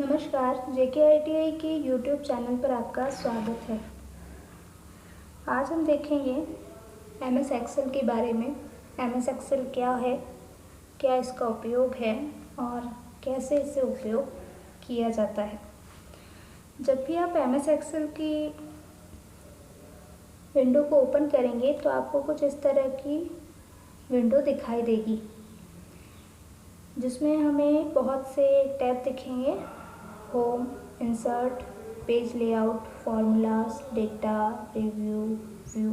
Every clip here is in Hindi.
नमस्कार, JKITI के यूट्यूब चैनल पर आपका स्वागत है। आज हम देखेंगे MS एक्सेल के बारे में। MS एक्सेल क्या है, क्या इसका उपयोग है और कैसे इसे उपयोग किया जाता है। जब भी आप MS एक्सेल की विंडो को ओपन करेंगे तो आपको कुछ इस तरह की विंडो दिखाई देगी, जिसमें हमें बहुत से टैब दिखेंगे: home, insert, page layout, formulas, data, review, view.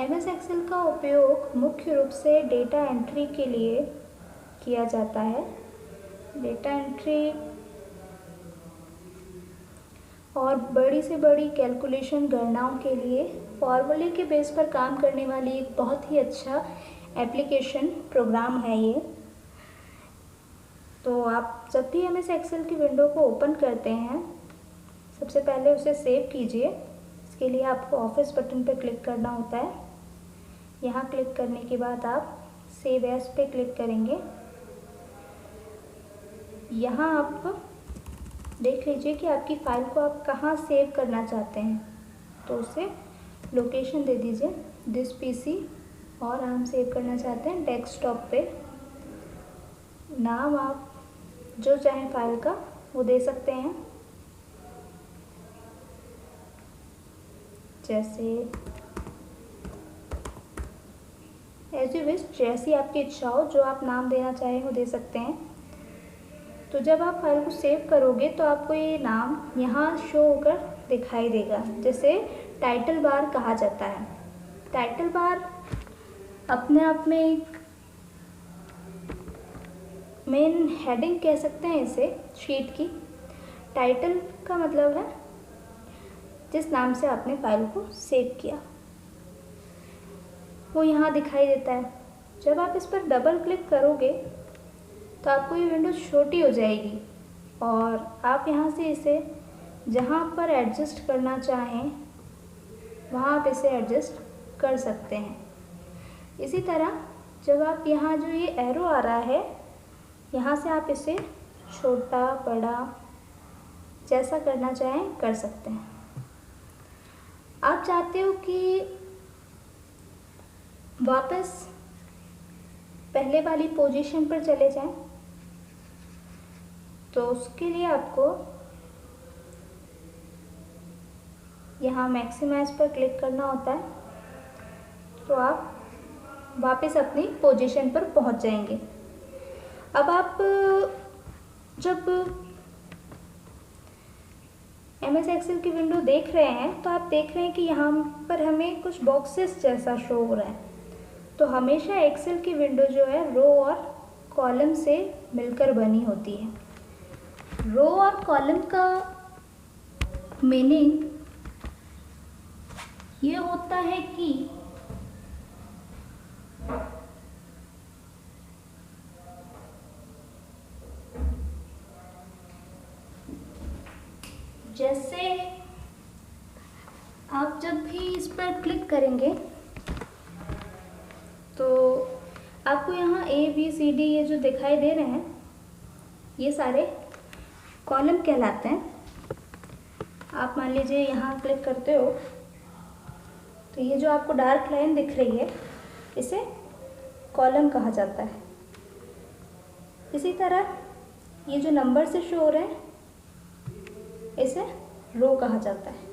MS Excel का उपयोग मुख्य रूप से डेटा एंट्री के लिए किया जाता है। डेटा एंट्री और बड़ी से बड़ी कैलकुलेशन गणनाओं के लिए फॉर्मूले के बेस पर काम करने वाली एक बहुत ही अच्छा एप्लीकेशन प्रोग्राम है ये। तो आप जब भी MS एक्सेल की विंडो को ओपन करते हैं, सबसे पहले उसे सेव कीजिए। इसके लिए आपको ऑफिस बटन पर क्लिक करना होता है। यहाँ क्लिक करने के बाद आप सेव एज पे क्लिक करेंगे। यहाँ आप देख लीजिए कि आपकी फ़ाइल को आप कहाँ सेव करना चाहते हैं, तो उसे लोकेशन दे दीजिए दिस PC, और हम सेव करना चाहते हैं डेस्कटॉप पे। नाम आप जो चाहें फाइल का वो दे सकते हैं, जैसे एज यू विश, जैसी आपकी इच्छा हो, जो आप नाम देना चाहें वो दे सकते हैं। तो जब आप फाइल को सेव करोगे तो आपको ये नाम यहाँ शो होकर दिखाई देगा, जिसे टाइटल बार कहा जाता है। टाइटल बार अपने आप में एक मेन हेडिंग कह सकते हैं इसे शीट की। टाइटल का मतलब है जिस नाम से आपने फाइल को सेव किया, वो यहाँ दिखाई देता है। जब आप इस पर डबल क्लिक करोगे तो आपको ये विंडो छोटी हो जाएगी और आप यहाँ से इसे जहाँ पर एडजस्ट करना चाहें वहाँ आप इसे एडजस्ट कर सकते हैं। इसी तरह जब आप यहाँ जो ये एरो आ रहा है, यहाँ से आप इसे छोटा बड़ा जैसा करना चाहें कर सकते हैं। आप चाहते हो कि वापस पहले वाली पोजीशन पर चले जाएं, तो उसके लिए आपको यहाँ मैक्सिमाइज पर क्लिक करना होता है, तो आप वापस अपनी पोजीशन पर पहुँच जाएंगे। अब आप जब MS एक्सेल की विंडो देख रहे हैं तो आप देख रहे हैं कि यहाँ पर हमें कुछ बॉक्सेस जैसा शो हो रहा है। तो हमेशा एक्सेल की विंडो जो है रो और कॉलम से मिलकर बनी होती है। रो और कॉलम का मीनिंग ये होता है कि जैसे आप जब भी इस पर क्लिक करेंगे तो आपको यहाँ ABCD ये जो दिखाई दे रहे हैं, ये सारे कॉलम कहलाते हैं। आप मान लीजिए यहाँ क्लिक करते हो तो ये जो आपको डार्क लाइन दिख रही है, इसे कॉलम कहा जाता है। इसी तरह ये जो नंबर से शो हो रहे हैं, इसे रो कहा जाता है।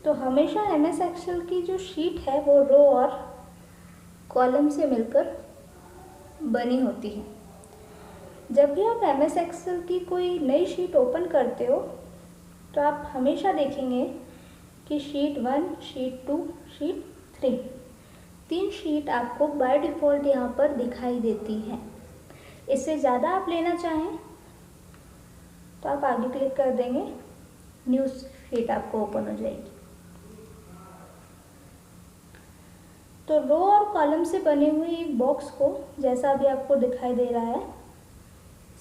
तो हमेशा MS एक्सेल की जो शीट है वो रो और कॉलम से मिलकर बनी होती है। जब भी आप MS एक्सेल की कोई नई शीट ओपन करते हो तो आप हमेशा देखेंगे कि शीट 1, शीट 2, शीट 3, 3 शीट आपको बाय डिफ़ॉल्ट यहाँ पर दिखाई देती हैं। इससे ज़्यादा आप लेना चाहें तो आप आगे क्लिक कर देंगे, न्यू शीट आपको ओपन हो जाएगी। तो रो और कॉलम से बने हुए एक बॉक्स को, जैसा अभी आपको दिखाई दे रहा है,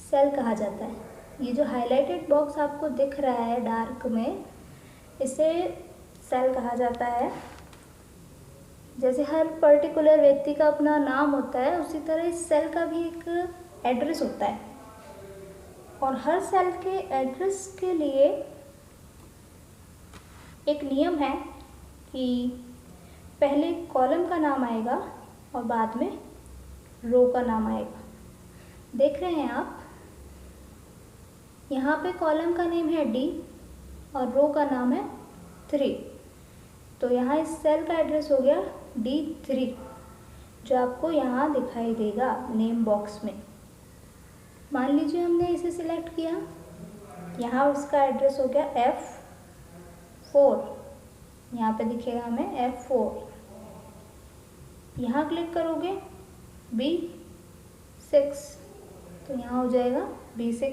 सेल कहा जाता है। ये जो हाइलाइटेड बॉक्स आपको दिख रहा है डार्क में, इसे सेल कहा जाता है। जैसे हर पर्टिकुलर व्यक्ति का अपना नाम होता है, उसी तरह इस सेल का भी एक एड्रेस होता है। और हर सेल के एड्रेस के लिए एक नियम है कि पहले कॉलम का नाम आएगा और बाद में रो का नाम आएगा। देख रहे हैं आप, यहाँ पे कॉलम का नेम है D और रो का नाम है 3। तो यहाँ इस सेल का एड्रेस हो गया D3, जो आपको यहाँ दिखाई देगा नेम बॉक्स में। मान लीजिए हमने इसे सिलेक्ट किया, यहाँ उसका एड्रेस हो गया F4, यहाँ पे दिखेगा हमें F4। यहाँ क्लिक करोगे B6, तो यहाँ हो जाएगा B6।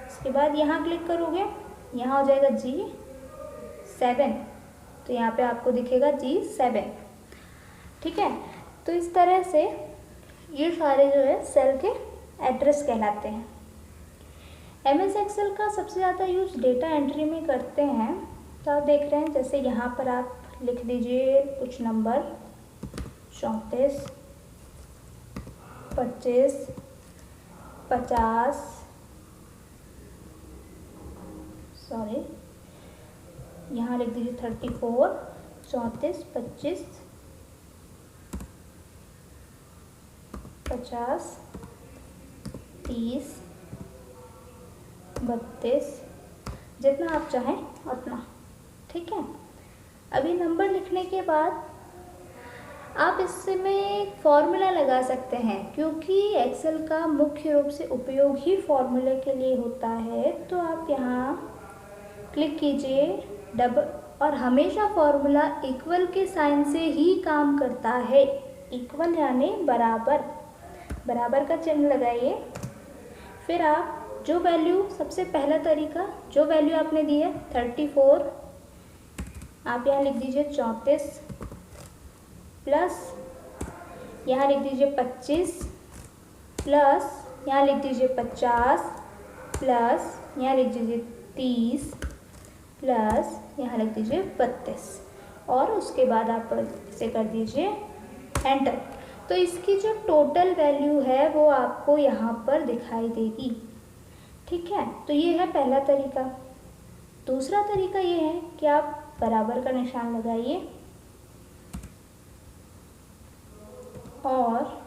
इसके बाद यहाँ क्लिक करोगे, यहाँ हो जाएगा G7, तो यहाँ पे आपको दिखेगा G7। ठीक है, तो इस तरह से ये सारे जो है सेल के एड्रेस कहलाते हैं। MS एक्सेल का सबसे ज़्यादा यूज़ डेटा एंट्री में करते हैं। तो आप देख रहे हैं, जैसे यहाँ पर आप लिख दीजिए कुछ नंबर 34, 25, 50, यहाँ लिख दीजिए 34, 34, 25, 50, 30, 32, जितना आप चाहें उतना। ठीक है, अभी नंबर लिखने के बाद आप इसमें एक फॉर्मूला लगा सकते हैं, क्योंकि एक्सेल का मुख्य रूप से उपयोग ही फॉर्मूले के लिए होता है। तो आप यहाँ क्लिक कीजिए डबल, और हमेशा फॉर्मूला इक्वल के साइन से ही काम करता है। इक्वल यानी बराबर, बराबर का चिन्ह लगाइए। फिर आप जो वैल्यू, सबसे पहला तरीका, जो वैल्यू आपने दी है 34, आप यहाँ लिख दीजिए 34 प्लस यहाँ लिख दीजिए 25 प्लस यहाँ लिख दीजिए 50 प्लस यहाँ लिख दीजिए 30 प्लस यहाँ लिख दीजिए 32, और उसके बाद आप इसे कर दीजिए एंटर। तो इसकी जो टोटल वैल्यू है वो आपको यहाँ पर दिखाई देगी। ठीक है, तो ये है पहला तरीका। दूसरा तरीका ये है कि आप बराबर का निशान लगाइए और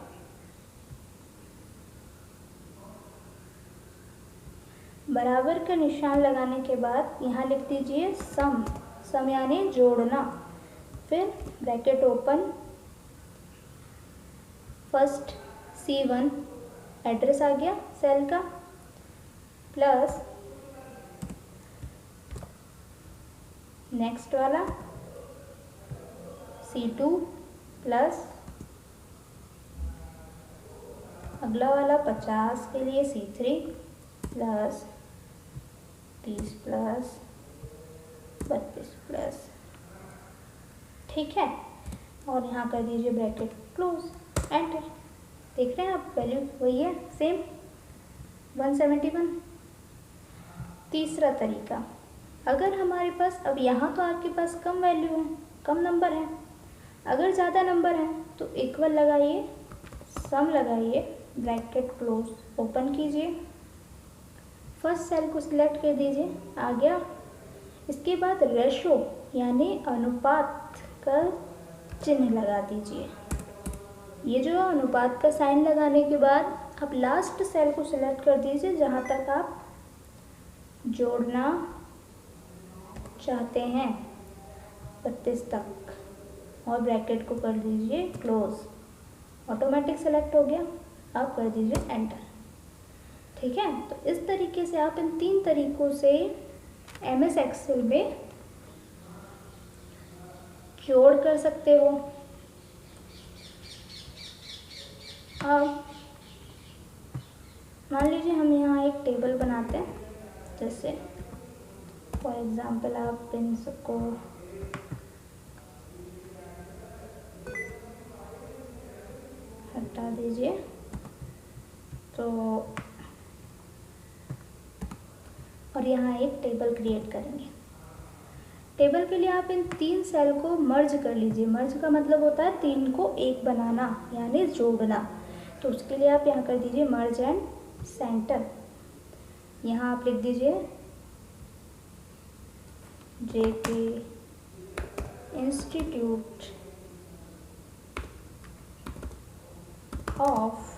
बराबर का निशान लगाने के बाद यहाँ लिख दीजिए सम, सम यानी जोड़ना। फिर bracket open, first C1 address आ गया सेल का, प्लस नेक्स्ट वाला C2 प्लस अगला वाला 50 के लिए C3 प्लस 30 प्लस 32 प्लस। ठीक है, और यहाँ कर दीजिए ब्रैकेट क्लोज, एंटर। देख रहे हैं आप, वैल्यू वही है सेम 171। तीसरा तरीका, अगर हमारे पास, अब यहाँ तो आपके पास कम वैल्यू है, कम नंबर है, अगर ज़्यादा नंबर है तो इक्वल लगाइए, सम लगाइए, ब्रैकेट क्लोज ओपन कीजिए, फर्स्ट सेल को सिलेक्ट कर दीजिए, आ गया। इसके बाद रेशो यानी अनुपात का चिन्ह लगा दीजिए। ये जो अनुपात का साइन लगाने के बाद आप लास्ट सेल को सिलेक्ट कर दीजिए जहाँ तक आप जोड़ना चाहते हैं 32 तक, और ब्रैकेट को कर दीजिए क्लोज। ऑटोमेटिक सेलेक्ट हो गया, आप कर दीजिए एंटर। ठीक है, तो इस तरीके से आप इन 3 तरीकों से MS एक्सेल में जोड़ कर सकते हो। अब मान लीजिए हम यहाँ एक टेबल बनाते हैं, जैसे फॉर एग्जांपल आप इन सबको हटा दीजिए। तो और यहाँ एक टेबल क्रिएट करेंगे। टेबल के लिए आप इन 3 सेल को मर्ज कर लीजिए। मर्ज का मतलब होता है 3 को एक बनाना, यानी जोड़ना। तो उसके लिए आप यहाँ कर दीजिए मर्ज एंड सेंटर, यहाँ आप लिख दीजिए JK इंस्टीट्यूट ऑफ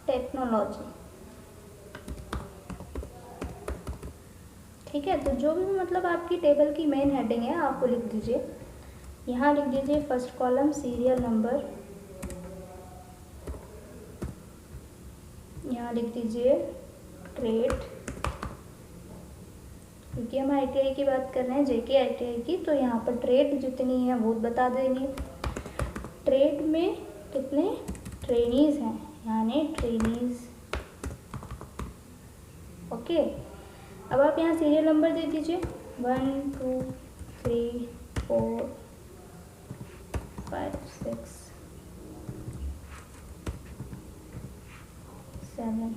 टेक्नोलॉजी। ठीक है, तो जो भी मतलब आपकी टेबल की मेन हेडिंग है आपको लिख दीजिए। यहाँ लिख दीजिए फर्स्ट कॉलम सीरियल नंबर, यहाँ लिख दीजिए ट्रेड, क्योंकि हम ITI की बात कर रहे हैं, JK ITI की, तो यहाँ पर ट्रेड जितनी है वो बता देंगे। ट्रेड में कितने ट्रेनीज हैं, यानी ट्रेनीज। ओके, अब आप यहाँ सीरियल नंबर दे दीजिए 1 2 3 4 5 6 7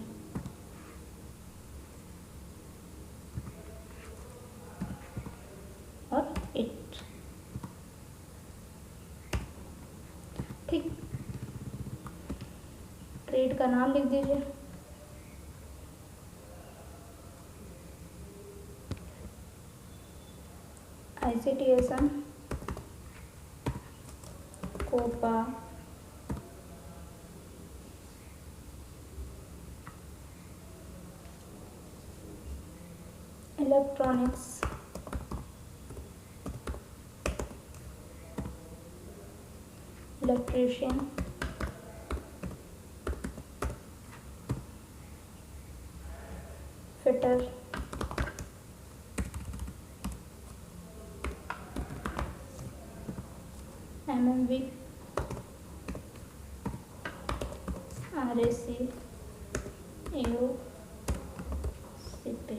और 8। ठीक, ट्रेड का नाम लिख दीजिए। ICTSM COPA electronics electrician fitter MMV RAC AO CP।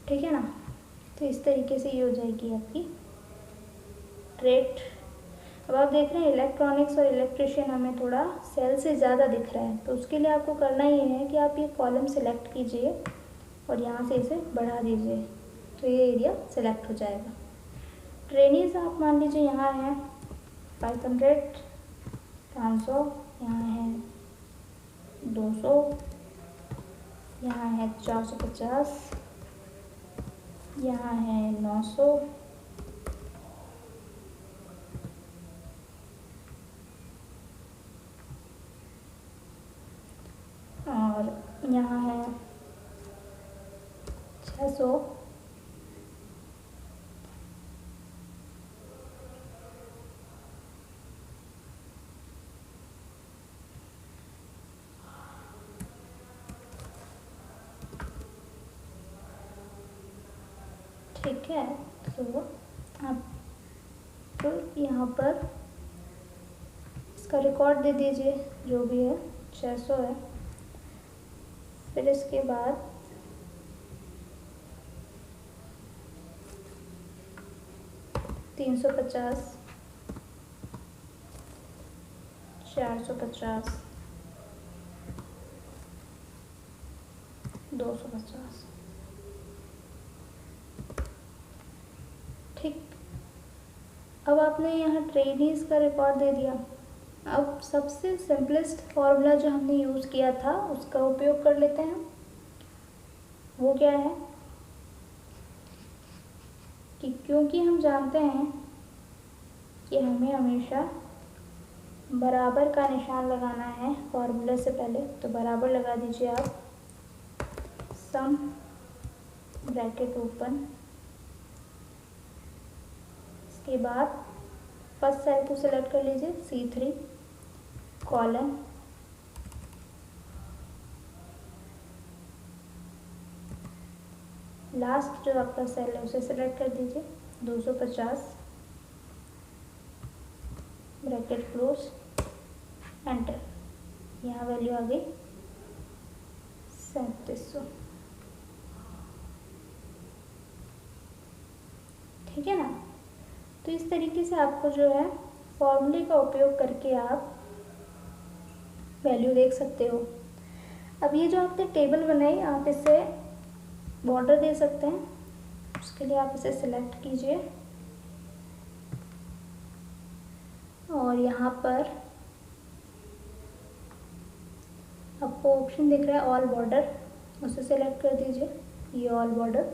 ठीक है ना, तो इस तरीके से ये हो जाएगी आपकी ट्रेड। अब आप देख रहे हैं इलेक्ट्रॉनिक्स और इलेक्ट्रिशियन हमें थोड़ा सेल से ज़्यादा दिख रहा है, तो उसके लिए आपको करना ये है कि आप ये कॉलम सेलेक्ट कीजिए और यहाँ से इसे बढ़ा दीजिए, तो ये एरिया सेलेक्ट हो जाएगा। ट्रेनीज आप मान लीजिए यहाँ है 500 500, यहाँ है 200, यहाँ है 450, यहाँ है 900, और यहाँ है 600, ठीक है। तो आप तो यहाँ पर इसका रिकॉर्ड दे दीजिए जो भी है 600 है। फिर इसके बाद तीन 350, 450, 250। ठीक, अब आपने यहाँ ट्रेनीज का रिकॉर्ड दे दिया। अब सबसे सिंपलेस्ट फॉर्मूला जो हमने यूज़ किया था उसका उपयोग कर लेते हैं। वो क्या है कि क्योंकि हम जानते हैं कि हमें हमेशा बराबर का निशान लगाना है फॉर्मूले से पहले, तो बराबर लगा दीजिए आप, सम ब्रैकेट ओपन, इसके बाद फर्स्ट सेल को सिलेक्ट कर लीजिए C3 कॉलन, लास्ट जो आपका सेल है उसे सिलेक्ट कर दीजिए 250, ब्रैकेट क्लोज, एंटर। यहाँ वैल्यू आ गई 3700। ठीक है ना, तो इस तरीके से आपको जो है फॉर्मूले का उपयोग करके आप वैल्यू देख सकते हो। अब ये जो आपने टेबल बनाई, आप इसे बॉर्डर दे सकते हैं। उसके लिए आप इसे सिलेक्ट कीजिए और यहाँ पर आपको ऑप्शन दिख रहा है ऑल बॉर्डर, उसे सेलेक्ट कर दीजिए, ये ऑल बॉर्डर।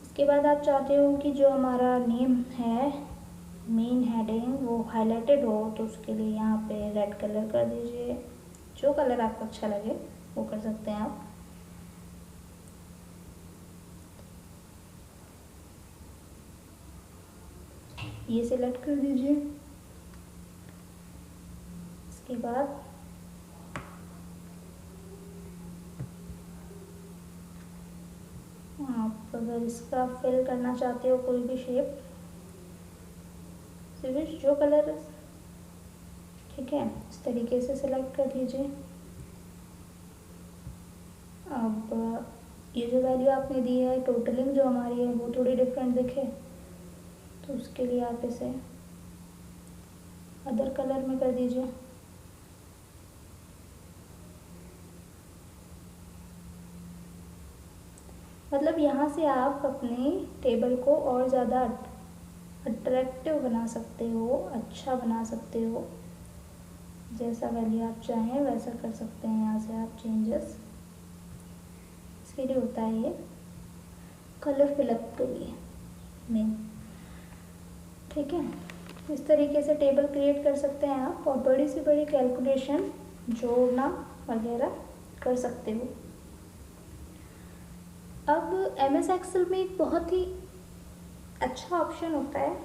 इसके बाद आप चाहते हो कि जो हमारा नेम है, मेन हेडिंग, वो हाईलाइटेड हो, तो उसके लिए यहाँ पे रेड कलर कर दीजिए। जो कलर आपको अच्छा लगे वो कर सकते हैं आप। ये सिलेक्ट कर दीजिए। इसके बाद आप अगर इसका फिल करना चाहते हो कोई भी शेप, सिर्फ जो कलर, ठीक है, इस तरीके से सिलेक्ट कर लीजिए। अब ये जो वैल्यू आपने दी है, टोटलिंग जो हमारी है वो थोड़ी डिफरेंट दिखे, तो उसके लिए आप इसे अदर कलर में कर दीजिए। मतलब यहाँ से आप अपने टेबल को और ज़्यादा अट्रैक्टिव बना सकते हो, अच्छा बना सकते हो। जैसा वैल्यू आप चाहें वैसा कर सकते हैं यहाँ से आप चेंजेस। इसके लिए होता है ये कलर फिलअप के लिए मेन, ठीक है। इस तरीके से टेबल क्रिएट कर सकते हैं आप और बड़ी से बड़ी कैलकुलेशन, जोड़ना वगैरह कर सकते हो। अब MS एक्सेल में एक बहुत ही अच्छा ऑप्शन होता है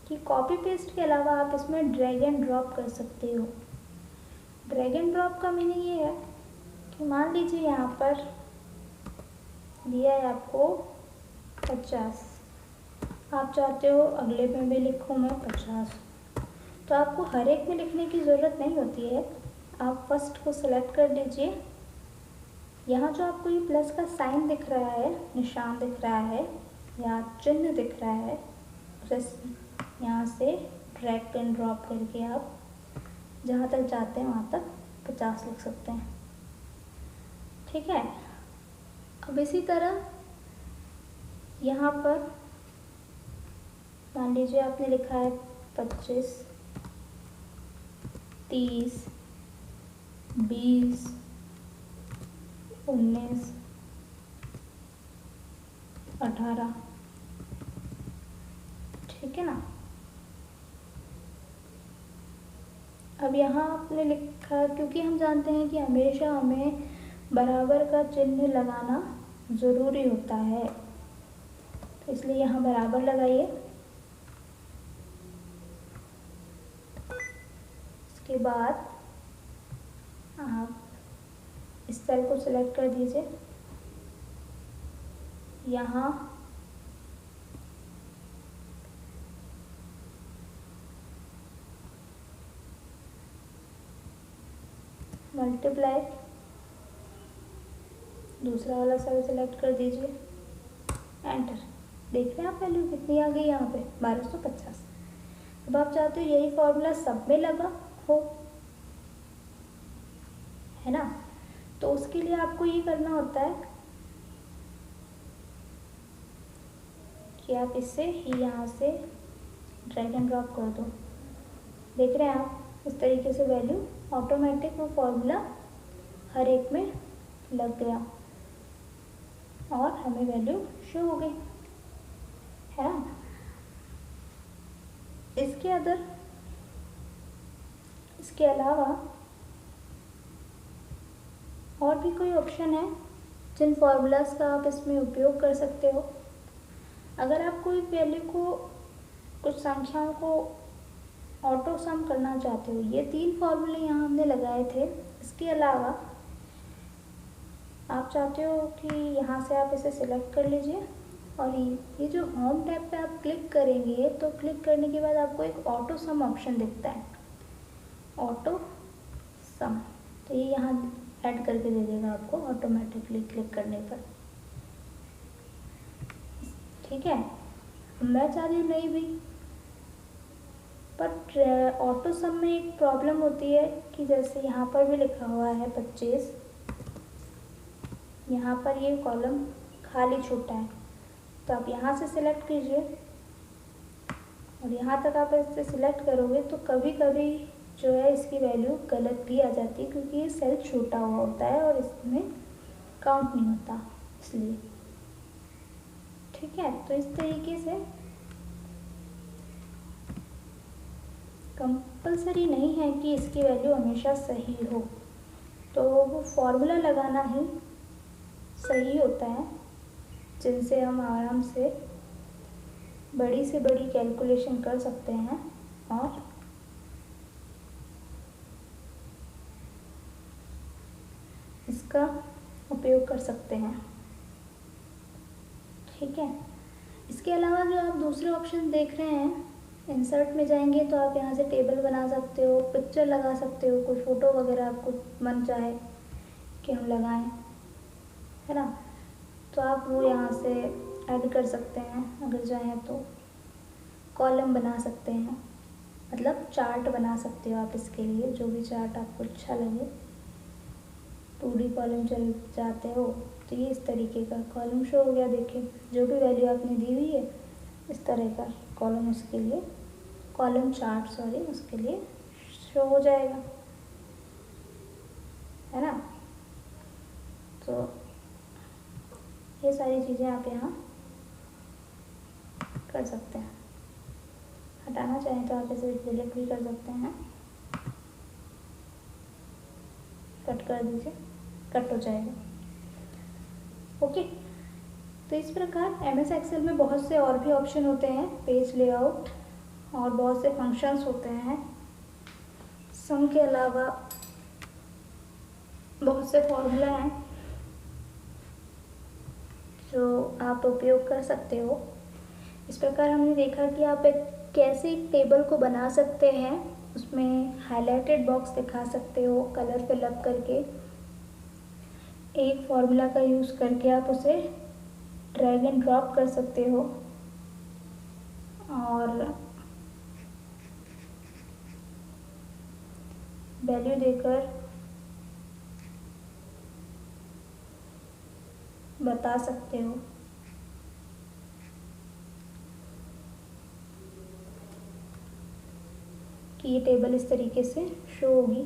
कि कॉपी पेस्ट के अलावा आप इसमें ड्रैग एंड ड्रॉप कर सकते हो। ड्रैग एंड ड्रॉप का मीनिंग ये है कि मान लीजिए यहाँ पर दिया है आपको 50, आप चाहते हो अगले में भी लिखूँ मैं 50, तो आपको हर एक में लिखने की ज़रूरत नहीं होती है। आप फर्स्ट को सिलेक्ट कर लीजिए। यहाँ जो आपको ये प्लस का साइन दिख रहा है, निशान दिख रहा है या चिन्ह दिख रहा है, उसे यहाँ से ड्रैग एंड ड्रॉप करके आप जहाँ तक चाहते हैं वहाँ तक 50 लिख सकते हैं, ठीक है। अब इसी तरह यहाँ पर मान लीजिए आपने लिखा है 25, 30, 20, 19, 18, ठीक है ना। अब यहाँ आपने लिखा, क्योंकि हम जानते हैं कि हमेशा हमें बराबर का चिन्ह लगाना ज़रूरी होता है, तो इसलिए यहाँ बराबर लगाइए। इसके बाद आप इस सेल को सिलेक्ट कर दीजिए। यहाँ मल्टीप्लाई, दूसरा वाला सेल सिलेक्ट कर दीजिए, एंटर। देख रहे हैं आप वैल्यू कितनी आ गई यहाँ पे, 1250। अब आप चाहते हो यही फॉर्मूला सब में लगा हो, है ना, तो उसके लिए आपको ये करना होता है कि आप इससे ही यहाँ से ड्रैग एंड ड्रॉप कर दो। देख रहे हैं आप, इस तरीके से वैल्यू ऑटोमेटिक वो फॉर्मूला हर एक में लग गया और हमें वैल्यू शो हो गई, है ना। इसके अलावा और भी कोई ऑप्शन है जिन फॉर्मूलाज का आप इसमें उपयोग कर सकते हो। अगर आप कोई वैल्यू को, कुछ संख्याओं को ऑटो सम करना चाहते हो, ये 3 फॉर्मूले यहाँ हमने लगाए थे। इसके अलावा आप चाहते हो कि यहाँ से आप इसे सिलेक्ट कर लीजिए और ये जो होम टैब पे आप क्लिक करेंगे, तो क्लिक करने के बाद आपको एक ऑटो सम ऑप्शन दिखता है, ऑटो सम, तो ये यहाँ ऐड करके दे देगा आपको ऑटोमेटिकली क्लिक करने पर, ठीक है। मैं चाह रही हूँ नहीं भी, बट ऑटो सम में एक प्रॉब्लम होती है कि जैसे यहाँ पर भी लिखा हुआ है 25, यहाँ पर ये कॉलम खाली छूटा है, तो आप यहाँ से सिलेक्ट कीजिए और यहाँ तक आप इससे सिलेक्ट करोगे तो कभी कभी जो है इसकी वैल्यू गलत भी आ जाती है, क्योंकि ये सेल छूटा हुआ होता है और इसमें काउंट नहीं होता इसलिए। ठीक है, तो इस तरीके से कंपल्सरी नहीं है कि इसकी वैल्यू हमेशा सही हो, तो वो फॉर्मूला लगाना ही सही होता है, जिनसे हम आराम से बड़ी से बड़ी कैलकुलेशन कर सकते हैं और इसका उपयोग कर सकते हैं। ठीक है, इसके अलावा जो आप दूसरे ऑप्शन देख रहे हैं, इंसर्ट में जाएंगे तो आप यहाँ से टेबल बना सकते हो, पिक्चर लगा सकते हो, कोई फ़ोटो वगैरह आपको मन चाहे कि हम लगाएं, है ना, तो आप वो यहाँ से ऐड कर सकते हैं। अगर चाहें तो कॉलम बना सकते हैं, मतलब चार्ट बना सकते हो आप इसके लिए, जो भी चार्ट आपको अच्छा लगे। 2D कॉलम चल जाते हो तो ये इस तरीके का कॉलम शो हो गया। देखिए, जो भी वैल्यू आपने दी हुई है इस तरह का कॉलम उसके लिए, कॉलम चार्ट सॉरी, उसके लिए शो हो जाएगा, है ना। तो ये सारी चीज़ें आप यहाँ कर सकते हैं। हटाना चाहें तो आप इसे डिलीट भी कर सकते हैं, कट कर दीजिए, कट हो जाएगा। ओके, तो इस प्रकार MS एक्सेल में बहुत से और भी ऑप्शन होते हैं, पेज लेआउट और बहुत से फंक्शंस होते हैं। सम के अलावा बहुत से फॉर्मूला हैं जो आप उपयोग कर सकते हो। इस प्रकार हमने देखा कि आप कैसे एक टेबल को बना सकते हैं, उसमें हाइलाइटेड बॉक्स दिखा सकते हो कलर फिल अप करके, एक फॉर्मूला का यूज़ करके आप उसे ड्रैग एंड ड्रॉप कर सकते हो और वैल्यू देकर बता सकते हो कि ये टेबल इस तरीके से शो होगी।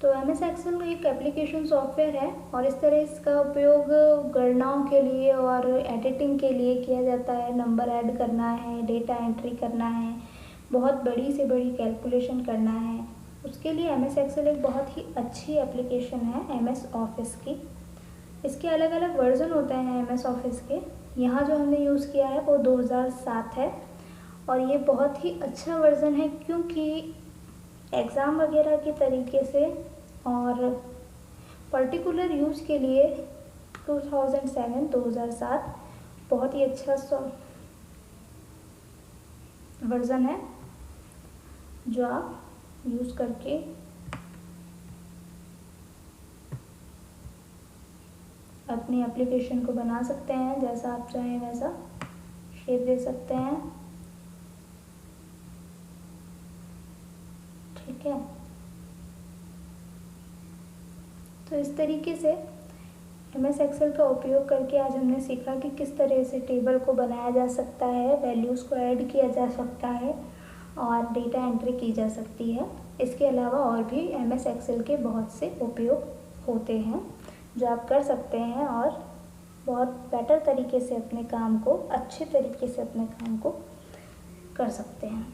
तो MS एक्सेल एक एप्लीकेशन सॉफ्टवेयर है और इस तरह इसका उपयोग गणनाओं के लिए और एडिटिंग के लिए किया जाता है। नंबर ऐड करना है, डेटा एंट्री करना है, बहुत बड़ी से बड़ी कैलकुलेशन करना है, उसके लिए MS एक्सेल एक बहुत ही अच्छी एप्लीकेशन है MS ऑफिस की। इसके अलग अलग वर्ज़न होते हैं MS ऑफिस के। यहाँ जो हमने यूज़ किया है वो 2007 है और ये बहुत ही अच्छा वर्ज़न है, क्योंकि एग्ज़ाम वगैरह के तरीके से और पर्टिकुलर यूज़ के लिए 2007 बहुत ही अच्छा वर्ज़न है जो आप यूज़ करके अपनी एप्लीकेशन को बना सकते हैं, जैसा आप चाहें वैसा शेप दे सकते हैं। ठीक है, तो इस तरीके से MS एक्सेल का उपयोग करके आज हमने सीखा कि किस तरह से टेबल को बनाया जा सकता है, वैल्यूज़ को ऐड किया जा सकता है और डेटा एंट्री की जा सकती है। इसके अलावा और भी MS एक्सेल के बहुत से उपयोग होते हैं जो आप कर सकते हैं और बहुत बेटर तरीके से अपने काम को, अच्छे तरीके से अपने काम को कर सकते हैं।